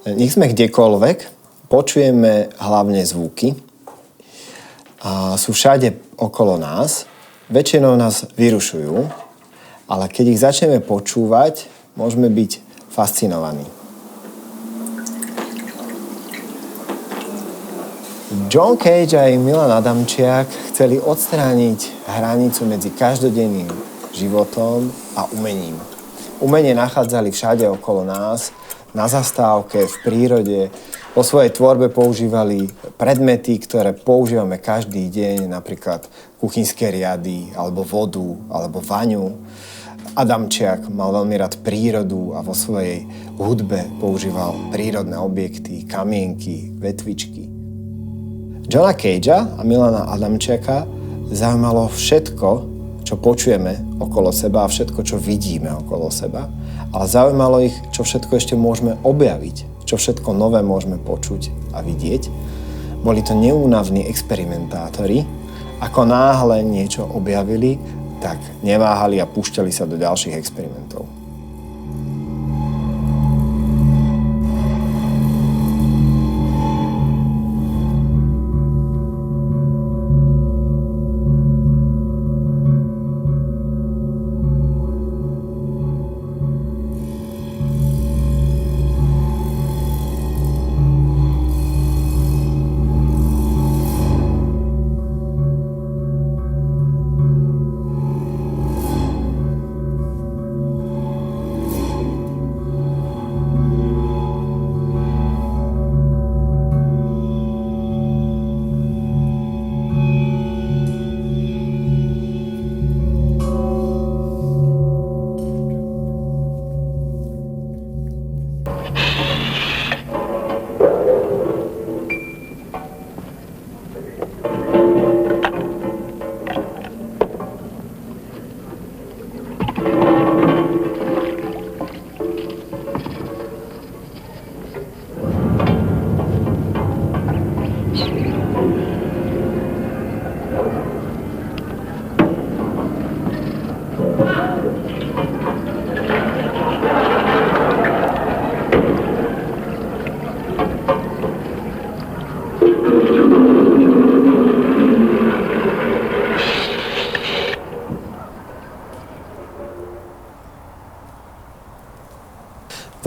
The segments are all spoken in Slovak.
Nech sme kdekoľvek, počujeme hlavne zvuky a sú všade okolo nás. Väčšinou nás vyrušujú, ale keď ich začneme počúvať, môžeme byť fascinovaní. John Cage a Milan Adamčiak chceli odstrániť hranicu medzi každodenným životom a umením. Umenie nachádzali všade okolo nás, na zastávke, v prírode. Po svojej tvorbe používali predmety, ktoré používame každý deň, napríklad kuchynské riady, alebo vodu, alebo vaňu. Adamčiak mal veľmi rád prírodu a vo svojej hudbe používal prírodné objekty, kamienky, vetvičky. Johna Cagea a Milana Adamčiaka zaujímalo všetko, čo počujeme okolo seba a všetko, čo vidíme okolo seba, ale zaujímalo ich, čo všetko ešte môžeme objaviť, čo všetko nové môžeme počuť a vidieť. Boli to neúnavní experimentátori. Ako náhle niečo objavili, tak neváhali a púšťali sa do ďalších experimentov.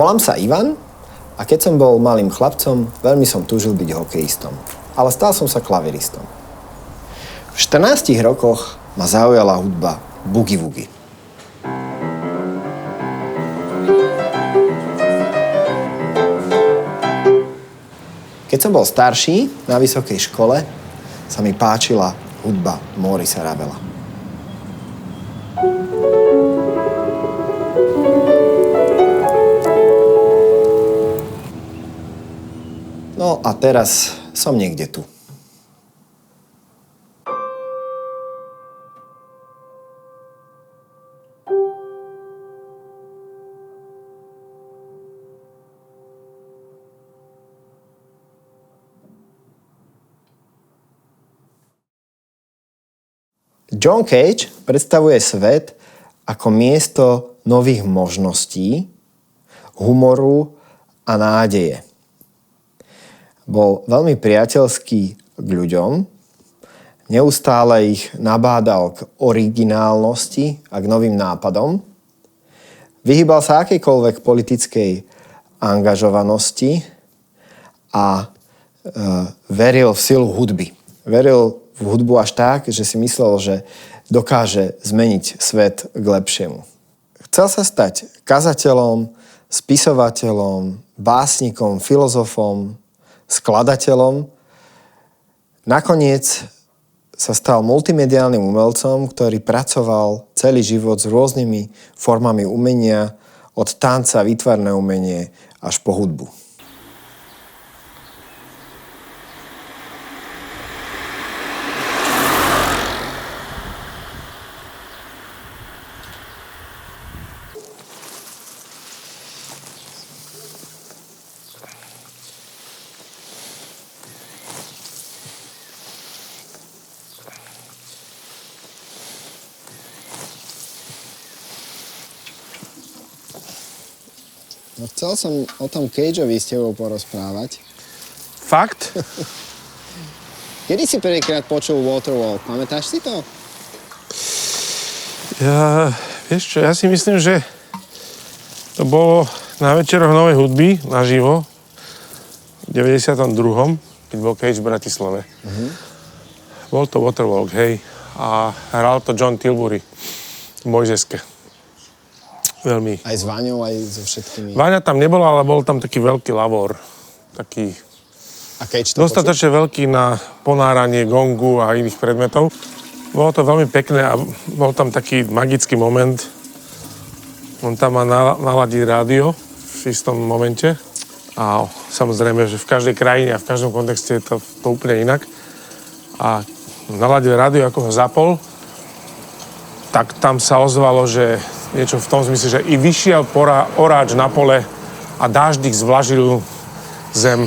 Volám sa Ivan a keď som bol malým chlapcom, veľmi som túžil byť hokejistom. Ale stal som sa klaviristom. V 14 rokoch ma zaujala hudba boogie-woogie. Keď som bol starší, na vysokej škole, sa mi páčila hudba Maurice Ravela. No a teraz som niekde tu. John Cage predstavuje svet ako miesto nových možností, humoru a nádeje. Bol veľmi priateľský k ľuďom, neustále ich nabádal k originálnosti a k novým nápadom, vyhýbal sa akejkoľvek politickej angažovanosti a veril v silu hudby. Veril v hudbu až tak, že si myslel, že dokáže zmeniť svet k lepšiemu. Chcel sa stať kazateľom, spisovateľom, básnikom, filozofom, skladateľom. Nakoniec sa stal multimediálnym umelcom, ktorý pracoval celý život s rôznymi formami umenia, od tanca, výtvarné umenie až po hudbu. No, chcel som o tom Cageovi s tebou porozprávať. Fakt? Kedy si prvýkrát počul Waterwalk? Pamätáš si to? Vieš čo, ja si myslím, že to bolo na večeroch Novej hudby naživo v 92. keď bol Cage v Bratislave. Bol to Waterwalk, hej. A hral to John Tilbury v Mojzeske. Veľmi. Aj s Váňou, aj so všetkými. Váňa tam nebola, ale bol tam taký veľký lavor. Taký A Cage to dostatočne veľký na ponáranie gongu a iných predmetov. Bolo to veľmi pekné a bol tam taký magický moment. On tam má naladiť rádio v istom momente. A samozrejme, že v každej krajine a v každom kontexte je to úplne inak. A naladil rádio, ako ho zapol, tak tam sa ozvalo, že niečo v tom zmysle, že i vyšiel oráč na pole a dáždik zvlažil zem.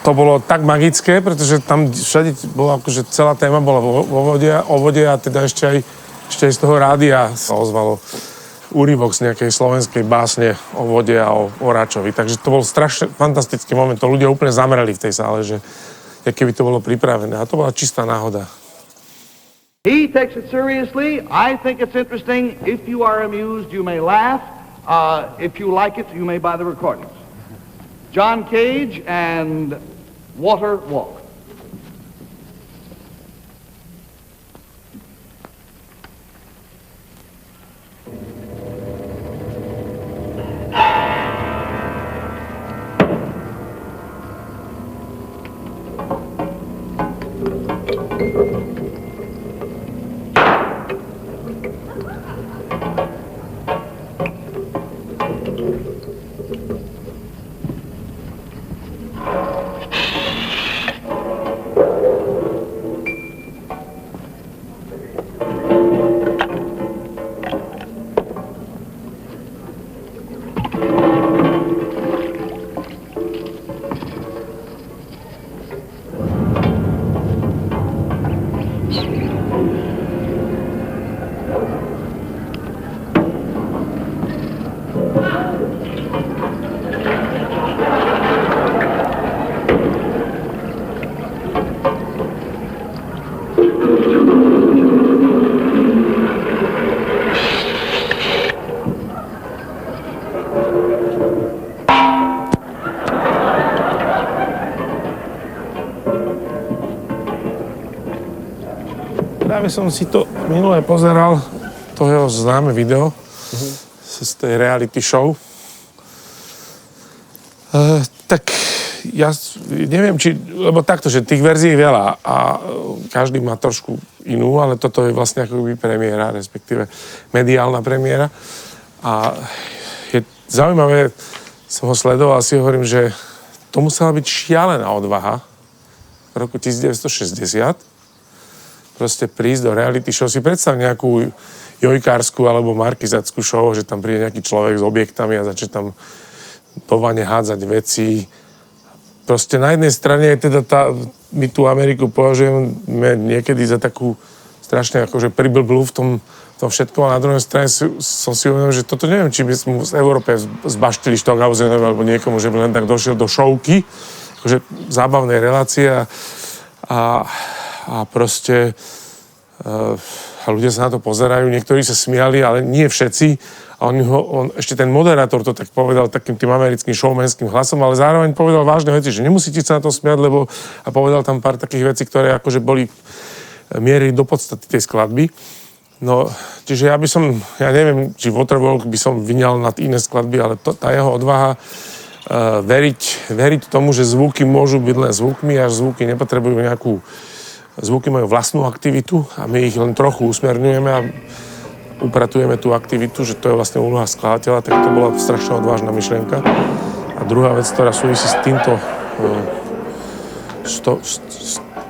To bolo tak magické, pretože tam všade bola, akože celá téma bola o vode a teda ešte aj z toho rádia sa ozvalo úryvok z nejakej slovenskej básne o vode a o oráčovi. Takže to bol strašne fantastický moment. To ľudia úplne zamreli v tej sále, že keby to bolo pripravené. A to bola čistá náhoda. He takes it seriously. I think it's interesting. If you are amused, you may laugh. If you like it, you may buy the recordings. John Cage and Waterwalk. Práve som si to minulé pozeral, to jeho známe video z tej reality show. Tak ja neviem, lebo takto, že tých verzií je veľa a každý má trošku inú, ale toto je vlastne ako by premiéra, respektíve mediálna premiéra. A je zaujímavé, som ho sledoval a si hovorím, že to musela byť šialená odvaha v roku 1960 proste prísť do reality show. Si predstav nejakú jojkárskú alebo markizackú show, že tam príde nejaký človek s objektami a začne tam do vane hádzať veci. Proste na jednej strane je teda my tú Ameriku považujeme niekedy za takú strašne akože priblblú v tom všetkom, a na druhej strane som si uvedomil, že toto neviem, či by sme v Európe zbaštili Stockhausenom alebo niekomu, že by len tak došiel do showky, akože zábavnej relácie a proste a ľudia sa na to pozerajú, niektorí sa smiali, ale nie všetci. A on ešte ten moderátor to tak povedal takým tým americkým showmanským hlasom, ale zároveň povedal vážne veci, že nemusíte sa na to smiať, a povedal tam pár takých vecí, ktoré akože boli mierili do podstaty tej skladby. No, čiže ja neviem, či Waterwalk by som vyňal nad iné skladby, ale tá jeho odvaha veriť tomu, že zvuky môžu byť len zvukmi a zvuky nepotrebujú zvuky majú vlastnú aktivitu a my ich len trochu usmerňujeme a upratujeme tú aktivitu, že to je vlastne úloha skladateľa, tak to bola strašne odvážna myšlienka. A druhá vec, ktorá súvisí s týmto,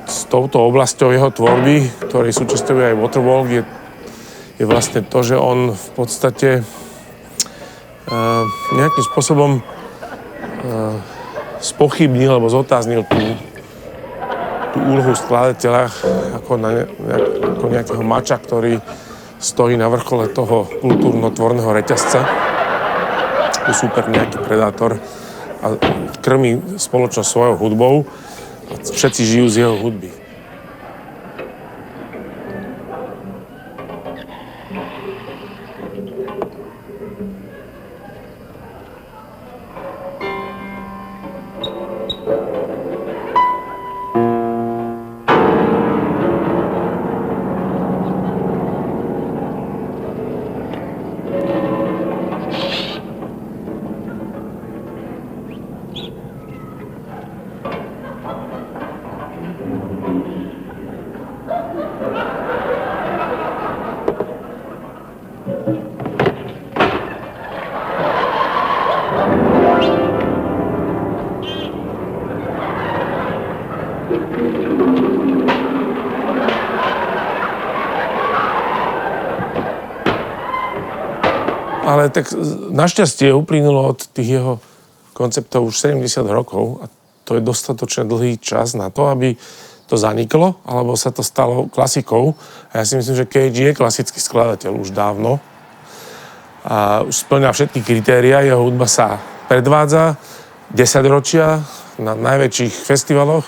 s touto oblasťou jeho tvorby, ktorej súčasťou je aj Waterwalk, je vlastne to, že on v podstate nejakým spôsobom spochybnil alebo zotáznil tú úlohu skladateľa ako nejakého mača, ktorý stojí na vrchole toho kultúrno-tvorného reťazca. trošku super nejaký predátor a krmí spoločnosť svojou hudbou a všetci žijú z jeho hudby. Ale tak našťastie uplynulo od tých jeho konceptov už 70 rokov a to je dostatočne dlhý čas na to, aby to zaniklo, alebo sa to stalo klasikou. A ja si myslím, že Cage je klasický skladateľ už dávno. A už spĺňa všetky kritéria, jeho hudba sa predvádza 10 ročia na najväčších festivaloch.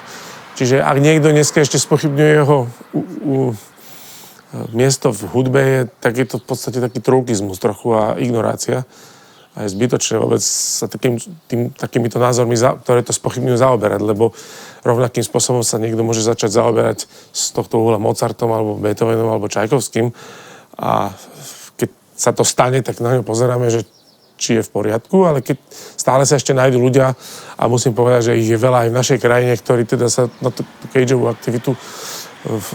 Čiže ak niekto dneska ešte spochybňuje jeho miesto v hudbe, tak je to v podstate taký trulkizmus trochu a ignorácia. A je zbytočné vôbec sa takýmito názormi, ktoré to spochybňujú, zaoberať, lebo rovnakým spôsobom sa niekto môže začať zaoberať z tohto uhla Mozartom, alebo Beethovenom, alebo Čajkovským. A keď sa to stane, tak na ňo pozeráme, že či je v poriadku, ale keď stále sa ešte nájdú ľudia, a musím povedať, že ich je veľa aj v našej krajine, ktorí teda sa na tú Cageovú aktivitu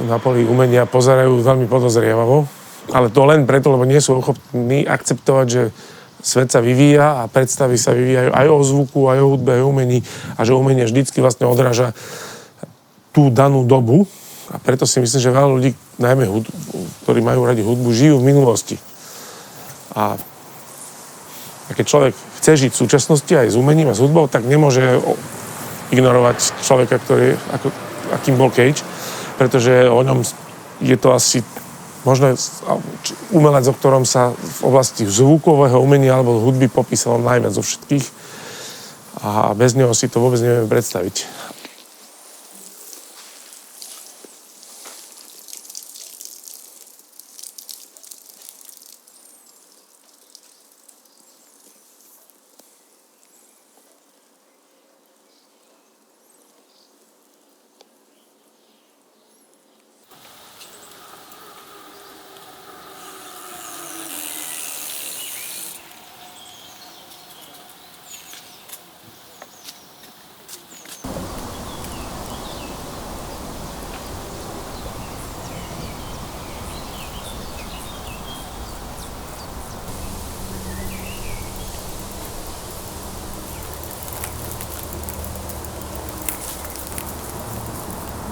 na poli umenia pozerajú veľmi podozrievavo. Ale to len preto, lebo nie sú ochotní akceptovať, že svet sa vyvíja a predstavy sa vyvíjajú aj o zvuku, aj o hudbe, aj o umení a že umenie vždycky vlastne odráža tú danú dobu. A preto si myslím, že veľa ľudí, najmä ktorí majú radi hudbu, žijú v minulosti. A keď človek chce žiť v súčasnosti aj s umením a s hudbou, tak nemôže ignorovať človeka, akým bol Cage, pretože o ňom je to asi možno umelec, o ktorom sa v oblasti zvukového umenia alebo hudby popísalo najviac zo všetkých a bez neho si to vôbec nevieme predstaviť.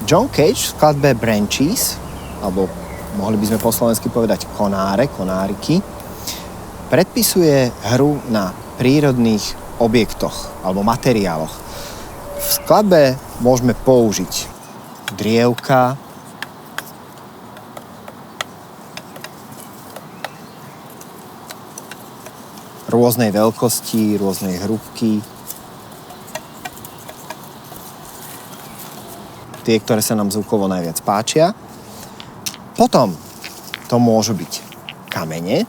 John Cage v skladbe Branches, alebo mohli by sme po slovensky povedať konáriky, predpisuje hru na prírodných objektoch alebo materiáloch. V skladbe môžeme použiť drievka, rôznej veľkosti, rôznej hrubky, tie, ktoré sa nám zvukovo najviac páčia. Potom to môžu byť kamene.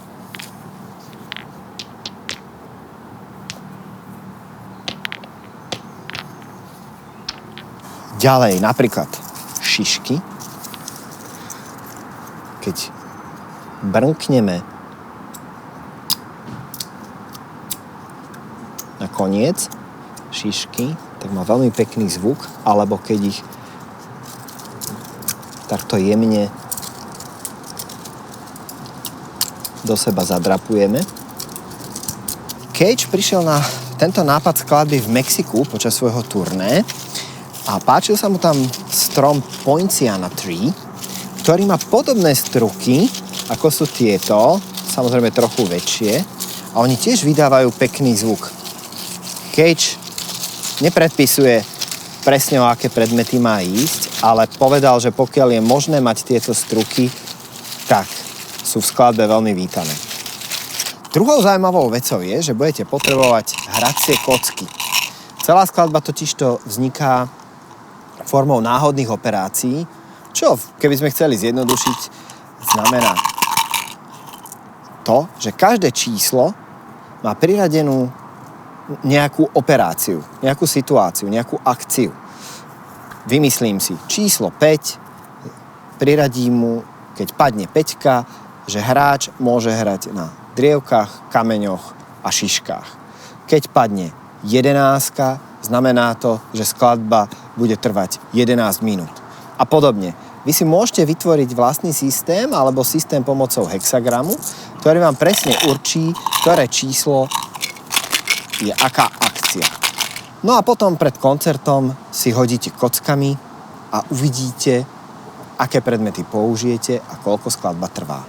Ďalej napríklad šišky. Keď brnkneme na koniec šišky, tak má veľmi pekný zvuk, alebo keď ich takto jemne do seba zadrapujeme. Cage prišiel na tento nápad skladby v Mexiku počas svojho turné a páčil sa mu tam strom Poinciana Tree, ktorý má podobné struky, ako sú tieto, samozrejme trochu väčšie, a oni tiež vydávajú pekný zvuk. Cage nepredpisuje presne o aké predmety má ísť, ale povedal, že pokiaľ je možné mať tieto struky, tak sú v skladbe veľmi vítané. Druhou zaujímavou vecou je, že budete potrebovať hracie kocky. Celá skladba totižto vzniká formou náhodných operácií, čo, keby sme chceli zjednodušiť, znamená to, že každé číslo má priradenú nejakú operáciu, nejakú situáciu, nejakú akciu. Vymyslím si číslo 5, priradím mu, keď padne 5, že hráč môže hrať na drievkach, kameňoch a šiškách. Keď padne 11, znamená to, že skladba bude trvať 11 minút. A podobne. Vy si môžete vytvoriť vlastný systém alebo systém pomocou hexagramu, ktorý vám presne určí, ktoré číslo je aká akcia. No a potom pred koncertom si hodíte kockami a uvidíte, aké predmety použijete a koľko skladba trvá.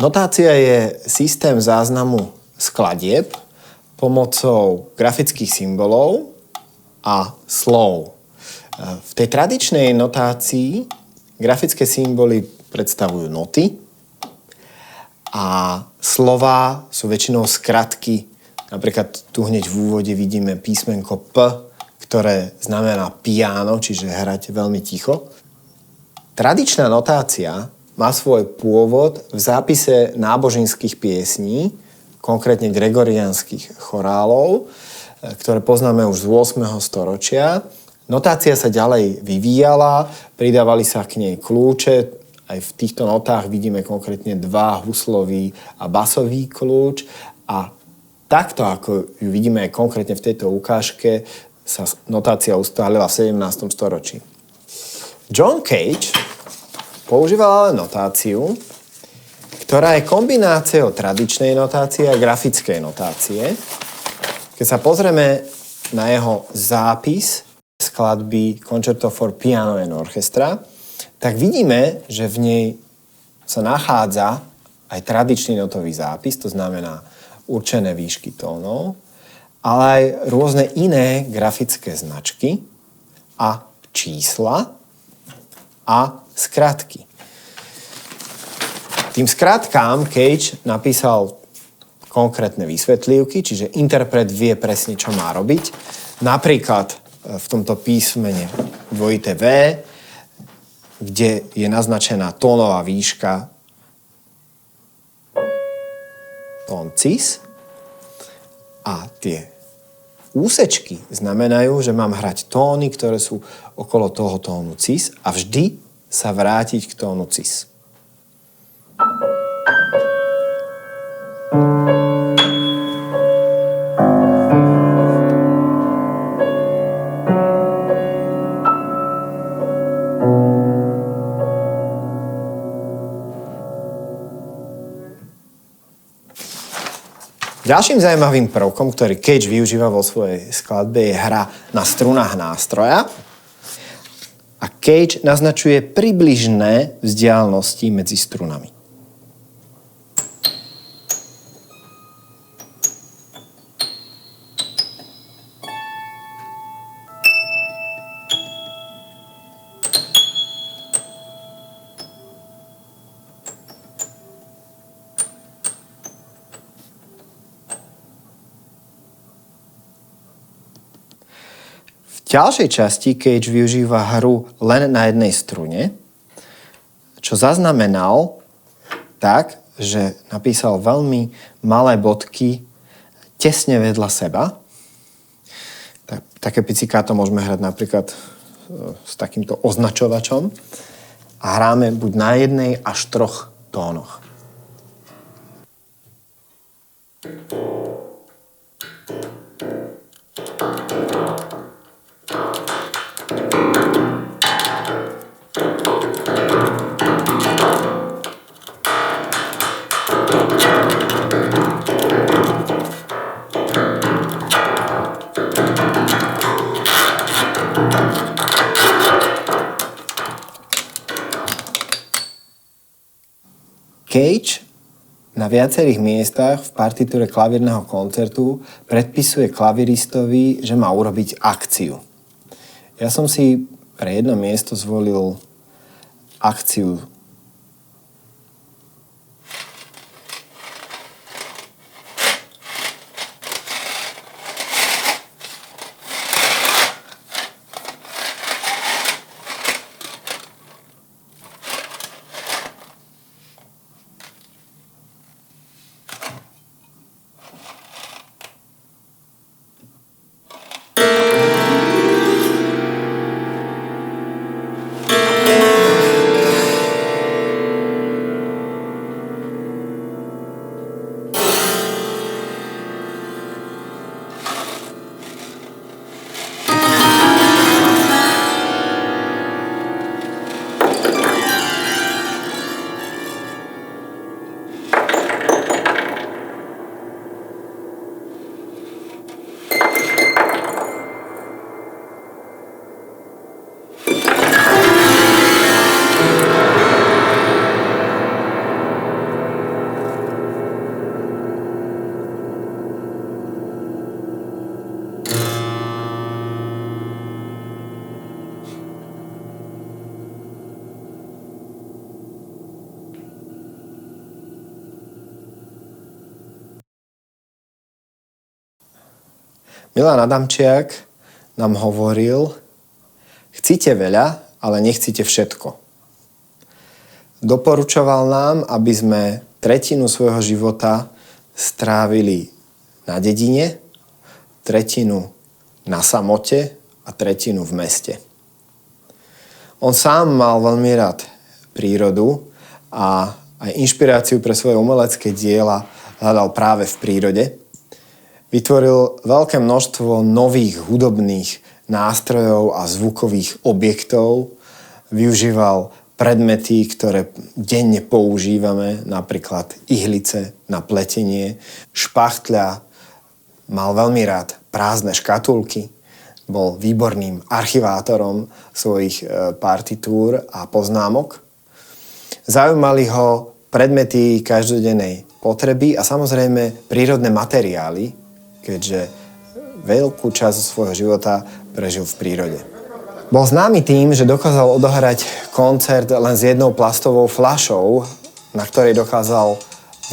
Notácia je systém záznamu skladieb pomocou grafických symbolov a slov. V tej tradičnej notácii grafické symboly predstavujú noty a slová sú väčšinou skratky. Napríklad tu hneď v úvode vidíme písmenko P, ktoré znamená piano, čiže hrať veľmi ticho. Tradičná notácia má svoj pôvod v zápise náboženských piesní, konkrétne gregoriánskych chorálov, ktoré poznáme už z 8. storočia. Notácia sa ďalej vyvíjala, pridávali sa k nej kľúče. Aj v týchto notách vidíme konkrétne 2 huslový a basový kľúč. A takto, ako ju vidíme aj konkrétne v tejto ukážke, sa notácia ustálila v 17. storočí. John Cage používal ale notáciu, ktorá je kombináciou tradičnej notácie a grafickej notácie. Keď sa pozrieme na jeho zápis skladby Concerto for Piano and Orchestra, tak vidíme, že v nej sa nachádza aj tradičný notový zápis, to znamená určené výšky tónov, ale aj rôzne iné grafické značky a čísla a skratky. Tým skratkám Cage napísal konkrétne vysvetlivky, čiže interpret vie presne, čo má robiť. Napríklad v tomto písmene dvojité V, kde je naznačená tónová výška tón cis a tie úsečky znamenajú, že mám hrať tóny, ktoré sú okolo toho tónu cis a vždy sa vrátiť k tónu cis. Ďalším zaujímavým prvkom, ktorý Cage využíva vo svojej skladbe, je hra na strunách nástroja. A Cage naznačuje približné vzdialenosti medzi strunami. V ďalšej časti Cage využíva hru len na jednej strune, čo zaznamenal tak, že napísal veľmi malé bodky tesne vedľa seba. Také pizzicato môžeme hrať napríklad s takýmto označovačom a hráme buď na jednej až 3 tónoch. Cage na viacerých miestach v partitúre klavírneho koncertu predpisuje klaviristovi, že má urobiť akciu. Ja som si pre jedno miesto zvolil akciu Milan Adamčiak nám hovoril, chcite veľa, ale nechcite všetko. Doporučoval nám, aby sme tretinu svojho života strávili na dedine, tretinu na samote a tretinu v meste. On sám mal veľmi rád prírodu a aj inšpiráciu pre svoje umelecké diela hľadal práve v prírode. Vytvoril veľké množstvo nových hudobných nástrojov a zvukových objektov, využíval predmety, ktoré denne používame, napríklad ihlice na pletenie, špachtľa, mal veľmi rád prázdne škatulky, bol výborným archivátorom svojich partitúr a poznámok. Zaujímali ho predmety každodennej potreby a samozrejme prírodné materiály, keďže veľkú časť svojho života prežil v prírode. Bol známy tým, že dokázal odohrať koncert len s jednou plastovou fľašou, na ktorej dokázal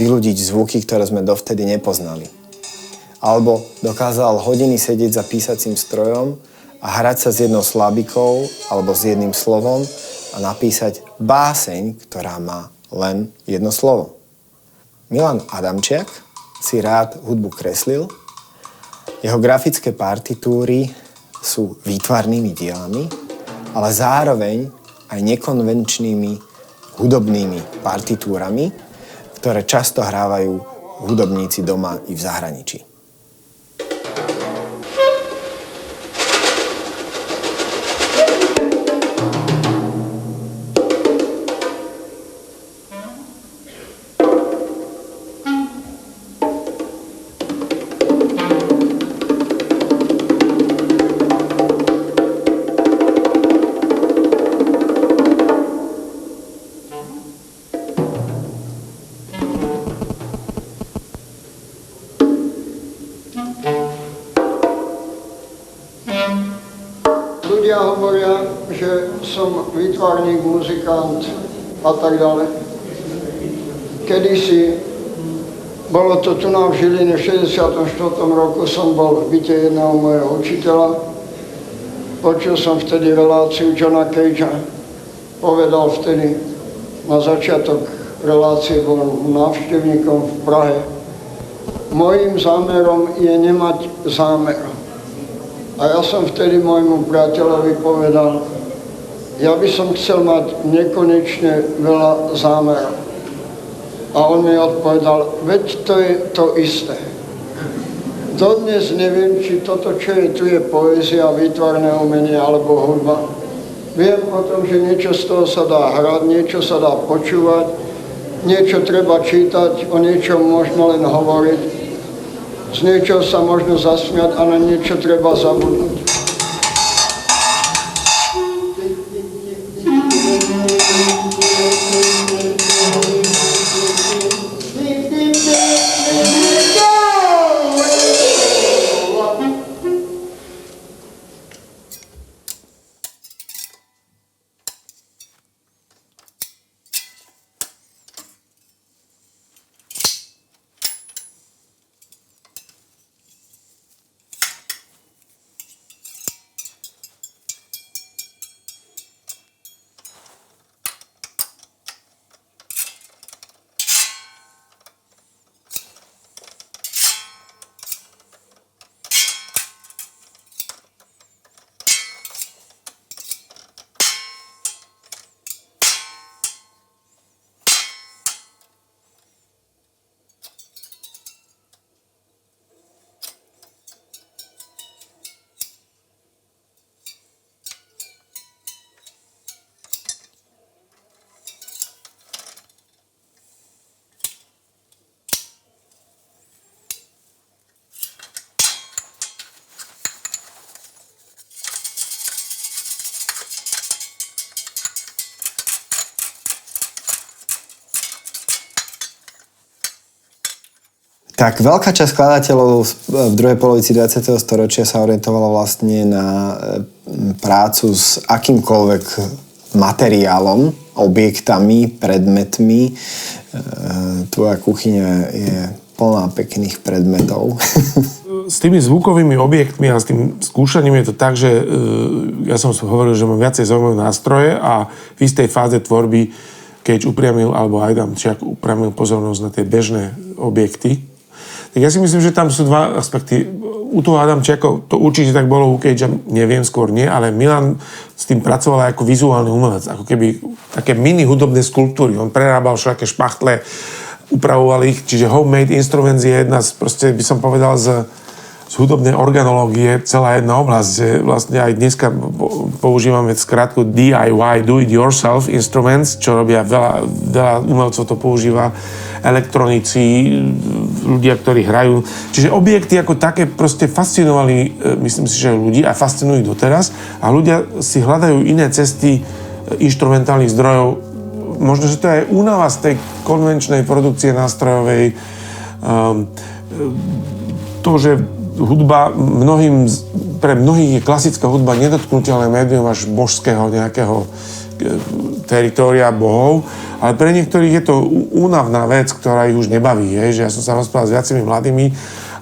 vyľudiť zvuky, ktoré sme dovtedy nepoznali. Alebo dokázal hodiny sedieť za písacím strojom a hrať sa s jednou slabikou alebo s jedným slovom a napísať báseň, ktorá má len jedno slovo. Milan Adamčiak si rád hudbu kreslil. Jeho grafické partitúry sú výtvarnými dielami, ale zároveň aj nekonvenčnými hudobnými partitúrami, ktoré často hrávajú hudobníci doma i v zahraničí. Ľudia hovoria, že som výtvarník, muzikant a tak ďalej. Kedysi, bolo to tu na Žiline, v 64. roku som bol v byte jedného mojho učiteľa. Počul som vtedy reláciu Johna Cagea. Povedal vtedy, na začiatok relácie bol návštevníkom v Prahe. Mojím zámerom je nemať zámer. A ja som vtedy môjmu priateľovi povedal, ja by som chcel mať nekonečne veľa zámerov. A on mi odpovedal, veď to je to isté. Dodnes neviem, či toto, čo je tu, je poézia, výtvarné umenie alebo hudba. Viem o tom, že niečo z toho sa dá hrať, niečo sa dá počúvať, niečo treba čítať, o niečom možno len hovoriť. Z niečoho sa možno zasmiať a na niečo treba zabudnúť. Tak veľká časť skladateľov v druhej polovici 20. storočia sa orientovala vlastne na prácu s akýmkoľvek materiálom, objektami, predmetmi. Tvoja kuchyňa je plná pekných predmetov. S tými zvukovými objektmi a s tým skúšaním je to tak, že ja som hovoril, že mám viacej zaujímavé nástroje a v istej fáze tvorby, keď upriamil, alebo Adamčiak upriamil pozornosť na tie bežné objekty. Tak ja si myslím, že tam sú dva aspekty. U toho Adamčiaka to určite tak bolo, u Cagea neviem, skôr nie, ale Milan s tým pracoval ako vizuálny umelec, ako keby také mini hudobné skulptúry. On prerábal všaké špachtle, upravoval ich, čiže homemade instruments je jedna z, proste by som povedal, z z hudobnej organológie celá jedna oblasť, že vlastne aj dneska používame skratku DIY, do it yourself instruments, čo robia veľa umelcov to používa, elektronici, ľudia, ktorí hrajú. Čiže objekty ako také proste fascinovali, myslím si, že ľudí a fascinujú doteraz a ľudia si hľadajú iné cesty inštrumentálnych zdrojov. Možno, že to je aj únava z tej konvenčnej produkcie nástrojovej. To, že hudba pre mnohých je klasická hudba nedotknuteľné médium až božského nejakého teritória bohov, ale pre niektorých je to únavná vec, ktorá ich už nebaví. Že ja som sa rozprával s viacimi mladými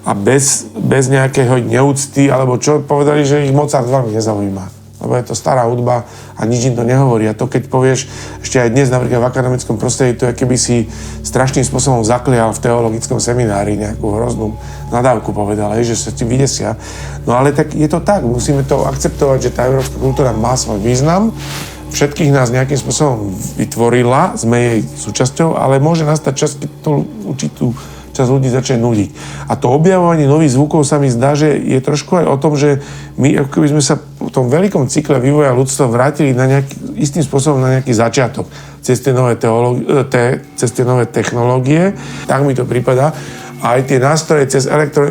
a bez nejakého neúcty, alebo čo, povedali, že ich Mozart veľmi nezaujíma. Lebo je to stará hudba a nič im to nehovorí. A to, keď povieš, ešte aj dnes napríklad v akademickom prostredí, to je, keby si strašným spôsobom zaklial v teologickom seminári nejakú hroznú nadávku povedal, že sa ti vydesia. No ale tak je to tak, musíme to akceptovať, že tá európska kultúra má svoj význam, všetkých nás nejakým spôsobom vytvorila, sme jej súčasťou, ale môže nastať čas, keď to určitú časť ľudí začne nudiť. A to objavovanie nových zvukov sa mi zdá, že je trošku aj o tom, že my, ako keby sme sa v tom veľkom cykle vývoja ľudstva vrátili na istým spôsobom na nejaký začiatok cez tie nové technológie, tak mi to prípada. A aj tie nástroje,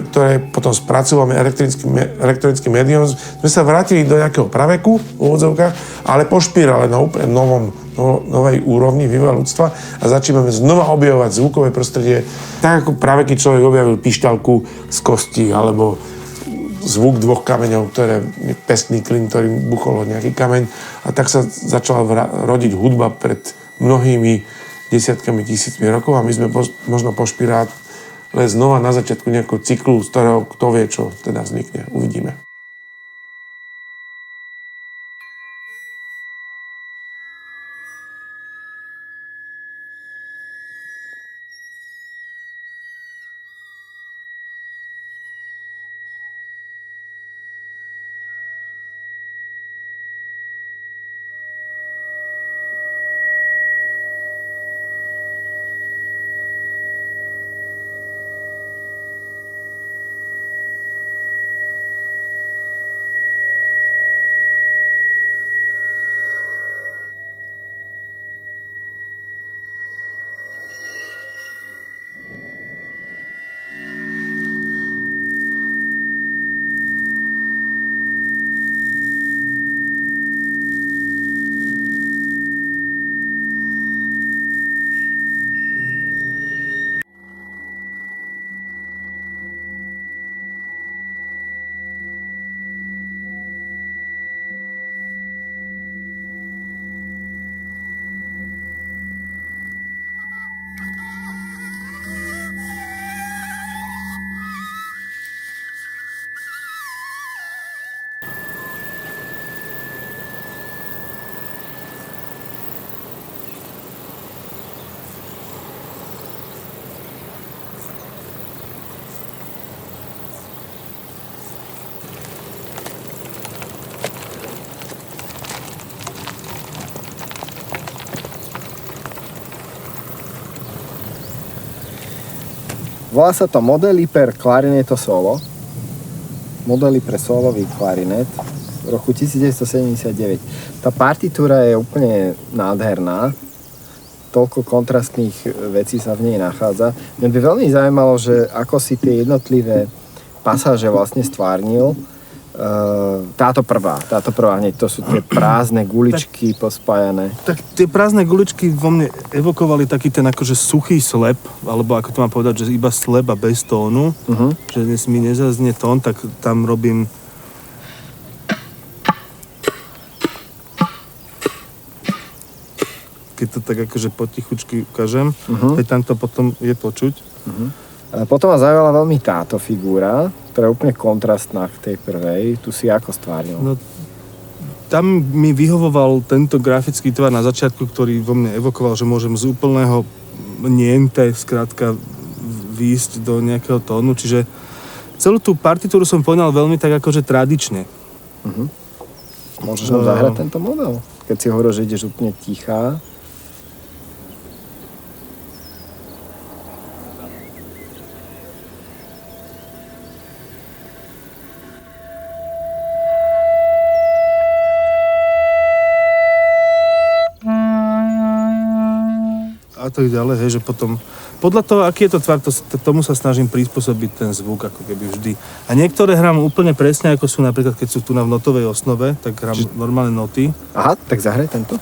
ktoré potom spracúvame elektronickým médium, sme sa vrátili do nejakého praveku v úvodzovkách, ale po špirále na úplne novej úrovni vývoja ľudstva a začíname znova objavovať zvukové prostredie, tak ako praveky človek objavil pišťalku z kosti alebo zvuk dvoch kameňov, ktoré je pestný klin, ktorým buchol nejaký kameň a tak sa začala rodiť hudba pred mnohými desiatkami tisícmi rokov a my sme možno po špirále znova na začiatku nejakého cyklu, z ktorého kto vie, čo teda vznikne. Uvidíme. Volá sa to Modely per clarinetto solo. Modely pre solový klarinet v roku 1979. Tá partitúra je úplne nádherná. Toľko kontrastných vecí sa v nej nachádza. Mňa by veľmi zaujímalo, že ako si tie jednotlivé pasáže vlastne stvárnil. Táto prvá hneď, to sú tie prázdne guličky pospájané. Tak tie prázdne guličky vo mne evokovali taký ten akože suchý slep, alebo ako to mám povedať, že iba slep a bez tónu, že dnes mi nezaznie tón, tak tam robím keď to tak akože potichučky ukážem, aj tam to potom je počuť. Potom ma zaujala veľmi táto figúra, ktorá je úplne kontrastná k tej prvej. Tu si ako stvárnil? No, tam mi vyhovoval tento grafický tvar na začiatku, ktorý vo mne evokoval, že môžem z úplného niente, skrátka, výjsť do nejakého tónu. Čiže celú tú partitúru som poňal veľmi tak akože tradične. Môžeš nám zahrať tento model? Keď si hovoril, že ideš úplne tichá. a tak ďalej, hej, že potom podľa toho, aký je to tvar, tomu sa snažím prispôsobiť ten zvuk, ako keby vždy. A niektoré hrám úplne presne, ako sú napríklad, keď sú tu na notovej osnove, tak hrám normálne noty. Aha, tak zahraj tento.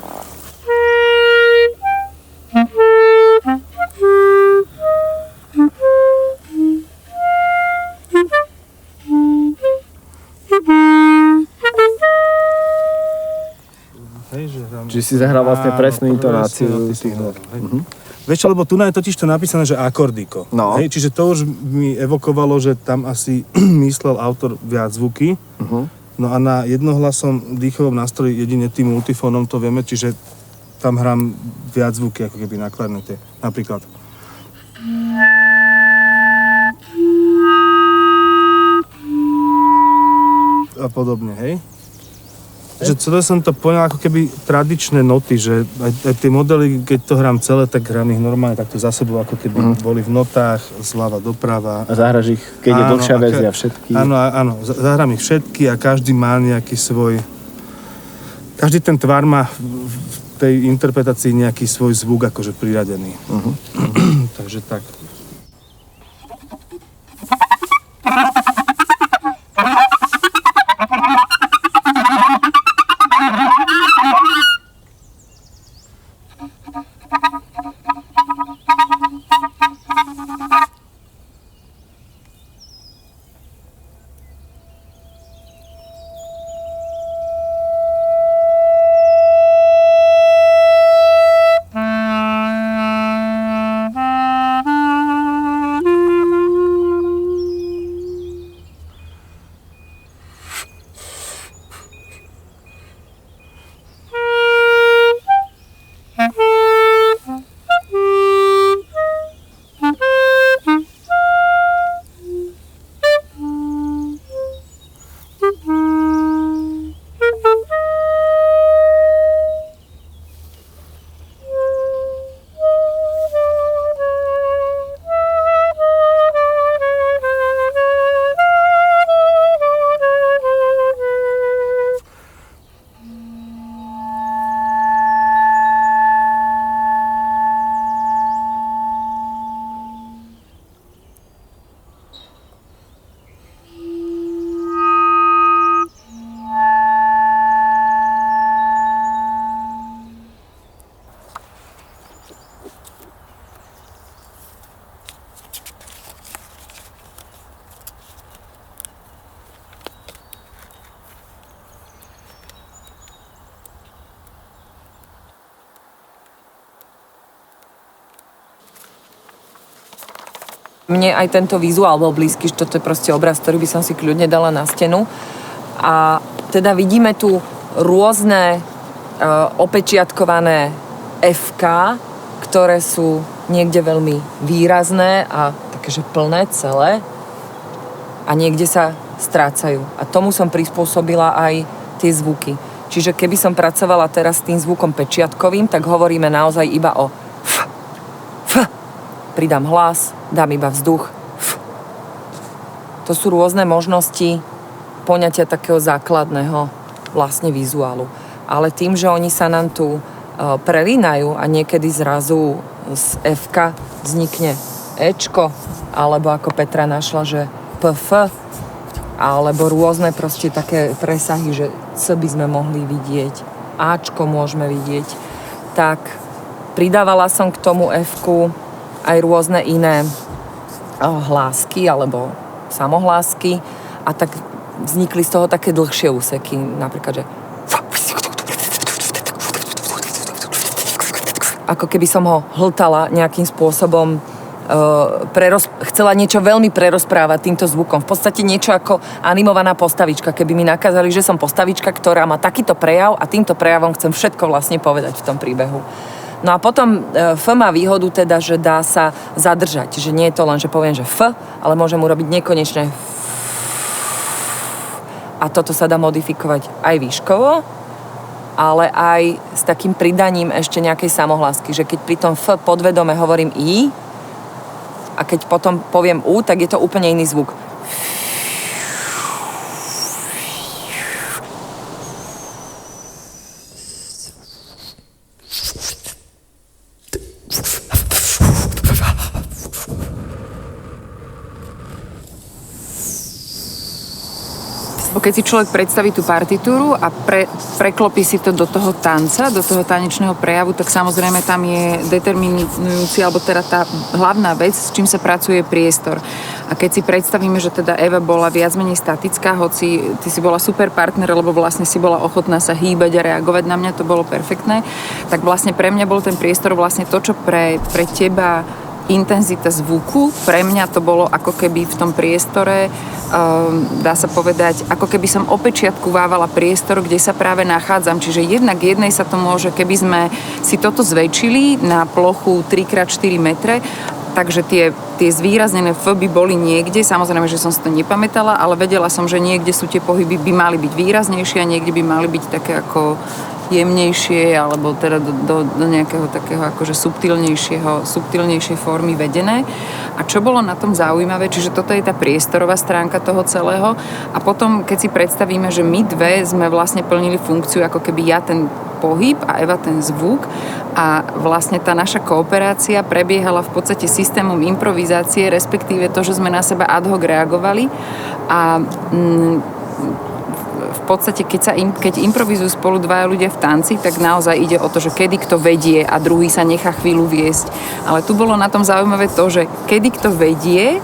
Hej, že hrám... Čiže si zahral vlastne presnú intonáciu tých not. Vieš čo, lebo tu je totiž to napísané, že akordiko. No. Hej, čiže to už mi evokovalo, že tam asi myslel autor viac zvuky. No a na jednohlasom dýchovom nástroji jedine tým multifónom to vieme, čiže tam hrám viac zvuky, ako keby na klarnete. Napríklad. A podobne, hej? Že celé som to poňal ako keby tradičné noty, že aj tie modely, keď to hrám celé, tak hrám ich normálne takto za sebou, ako keby boli v notách, zľava doprava. A zahraš ich, keď je dlhšia verzia, všetky. Áno, zahrám ich všetky a každý má nejaký svoj... Každý ten tvar má v tej interpretácii nejaký svoj zvuk akože priradený. Takže tak. Mne aj tento vizuál bol blízky, že toto je proste obraz, ktorý by som si kľudne dala na stenu. A teda vidíme tu rôzne opečiatkované FK, ktoré sú niekde veľmi výrazné a takéže plné celé a niekde sa strácajú. A tomu som prispôsobila aj tie zvuky. Čiže keby som pracovala teraz s tým zvukom pečiatkovým, tak hovoríme naozaj iba o f, f. Pridám hlas, dám iba vzduch. F. To sú rôzne možnosti poňatia takého základného vlastne vizuálu. Ale tým, že oni sa nám tu prelínajú a niekedy zrazu z F-ka vznikne Ečko, alebo ako Petra našla, že PF, alebo rôzne proste také presahy, že C by sme mohli vidieť, Ačko môžeme vidieť, tak pridávala som k tomu F-ku aj rôzne iné hlásky alebo samohlásky a tak vznikli z toho také dlhšie úseky, napríklad, že ako keby som ho hltala nejakým spôsobom, chcela niečo veľmi prerozprávať týmto zvukom. V podstate niečo ako animovaná postavička. Keby mi nakázali, že som postavička, ktorá má takýto prejav a týmto prejavom chcem všetko vlastne povedať v tom príbehu. No a potom F má výhodu teda, že dá sa zadržať. Že nie je to len, že poviem, že F, ale môžem urobiť nekonečné F. A toto sa dá modifikovať aj výškovo, ale aj s takým pridaním ešte nejakej samohlásky. Že keď pri tom F podvedome hovorím I a keď potom poviem U, tak je to úplne iný zvuk. Keď si človek predstaví tú partitúru a preklopí si to do toho tanca, do toho tanečného prejavu, tak samozrejme tam je determinujúci, alebo teda tá hlavná vec, s čím sa pracuje, priestor. A keď si predstavíme, že teda Eva bola viac menej statická, hoci ty si bola super partner, lebo vlastne si bola ochotná sa hýbať a reagovať na mňa, to bolo perfektné, tak vlastne pre mňa bol ten priestor vlastne to, čo pre teba intenzita zvuku, pre mňa to bolo ako keby v tom priestore, dá sa povedať, ako keby som opečiatkovávala priestor, kde sa práve nachádzam. Čiže jednak jednej sa to môže, keby sme si toto zväčšili na plochu 3x4 metre, takže tie zvýraznené F by boli niekde, samozrejme, že som si to nepamätala, ale vedela som, že niekde sú tie pohyby, by mali byť výraznejšie a niekde by mali byť také ako jemnejšie, alebo teda do nejakého takého akože subtilnejšej formy vedené. A čo bolo na tom zaujímavé, čiže toto je tá priestorová stránka toho celého. A potom, keď si predstavíme, že my dve sme vlastne plnili funkciu, ako keby ja ten pohyb a Eva ten zvuk, a vlastne tá naša kooperácia prebiehala v podstate systémom improvizácie, respektíve to, že sme na seba ad hoc reagovali a v podstate, keď improvizujú spolu dvaja ľudia v tanci, tak naozaj ide o to, že kedy kto vedie a druhý sa nechá chvíľu viesť. Ale tu bolo na tom zaujímavé to, že kedy kto vedie,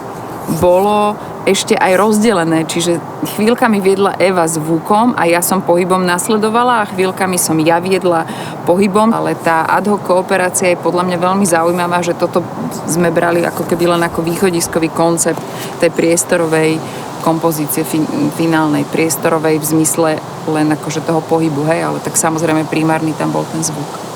bolo ešte aj rozdelené. Čiže chvíľkami viedla Eva zvukom a ja som pohybom nasledovala a chvíľkami som ja viedla pohybom. Ale tá ad hoc kooperácia je podľa mňa veľmi zaujímavá, že toto sme brali ako keby len ako východiskový koncept tej priestorovej kompozície finálnej, priestorovej v zmysle len akože toho pohybu, hej, ale tak samozrejme primárny tam bol ten zvuk.